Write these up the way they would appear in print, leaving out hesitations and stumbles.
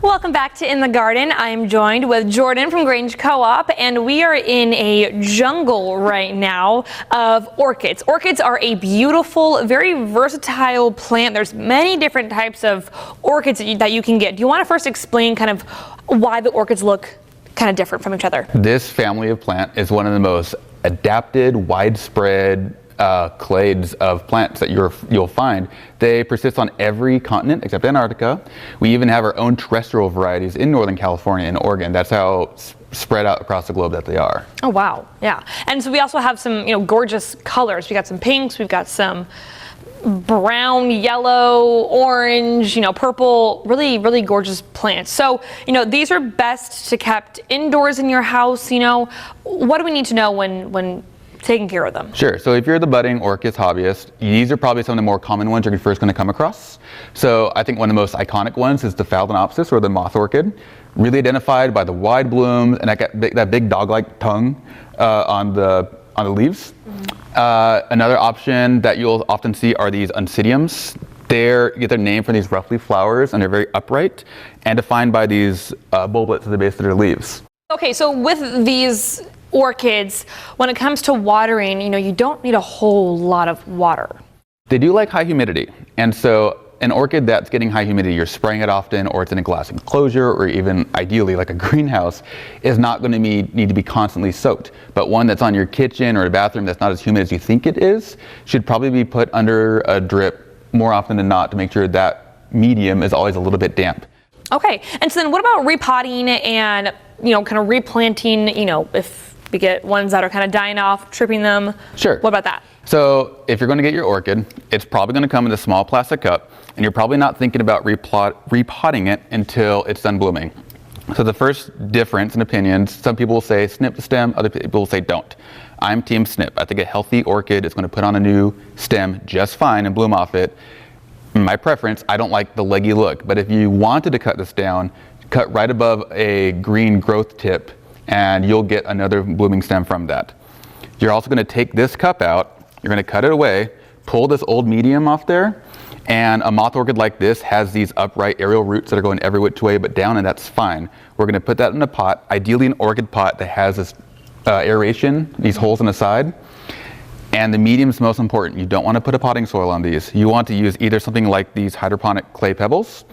Welcome back to In the Garden. I'm joined with Jordan from Grange Co-op, and we are in a jungle right now of orchids. Orchids are a beautiful, very versatile plant. There's many different types of orchids that you can get. Do you want to first explain kind of why the orchids look kind of different from each other? This family of plant is one of the most adapted, widespread clades of plants that you'll find. They persist on every continent except Antarctica. We even have our own terrestrial varieties in Northern California and Oregon. That's how spread out across the globe that they are. Oh wow, yeah. And so we also have some, gorgeous colors. We got some pinks, we've got some brown, yellow, orange, purple, really gorgeous plants. So, these are best to kept indoors in your house. What do we need to know when taking care of them? Sure. So if you're the budding orchid hobbyist, these are probably some of the more common ones you're first going to come across. So I think one of the most iconic ones is the Phalaenopsis, or the moth orchid, really identified by the wide blooms and that big dog-like tongue on the leaves. Mm-hmm. Another option that you'll often see are these Oncidiums. They get their name from these roughly flowers, and they're very upright and defined by these bulblets at the base of their leaves. Okay, so with these orchids, when it comes to watering, you don't need a whole lot of water. They do like high humidity, and so an orchid that's getting high humidity, you're spraying it often, or it's in a glass enclosure, or even ideally like a greenhouse, is not going to need to be constantly soaked. But one that's on your kitchen or a bathroom that's not as humid as you think it is should probably be put under a drip more often than not to make sure that medium is always a little bit damp. Okay, and so then what about repotting and kind of replanting, if we get ones that are kind of dying off, tripping them? Sure. What about that? So if you're going to get your orchid, it's probably going to come in a small plastic cup, and you're probably not thinking about repotting it until it's done blooming. So the first difference in opinions, some people will say snip the stem, other people will say don't. I'm team snip. I think a healthy orchid is going to put on a new stem just fine and bloom off it. My preference, I don't like the leggy look, but if you wanted to cut this down, cut right above a green growth tip, and you'll get another blooming stem from that. You're also going to take this cup out, you're going to cut it away, pull this old medium off there, and a moth orchid like this has these upright aerial roots that are going every which way but down, and that's fine. We're going to put that in a pot, ideally an orchid pot that has this aeration, these holes in the side. And the medium's most important. You don't want to put a potting soil on these. You want to use either something like these hydroponic clay pebbles,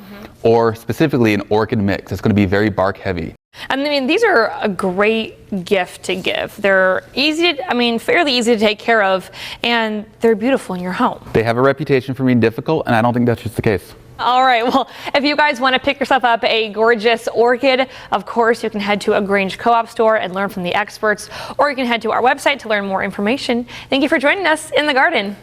or specifically an orchid mix. It's going to be very bark heavy. And these are a great gift to give. They're fairly easy to take care of, and they're beautiful in your home. They have a reputation for being difficult, and I don't think that's just the case. All right, well, if you guys want to pick yourself up a gorgeous orchid, of course, you can head to a Grange Co-op store and learn from the experts, or you can head to our website to learn more information. Thank you for joining us in the garden.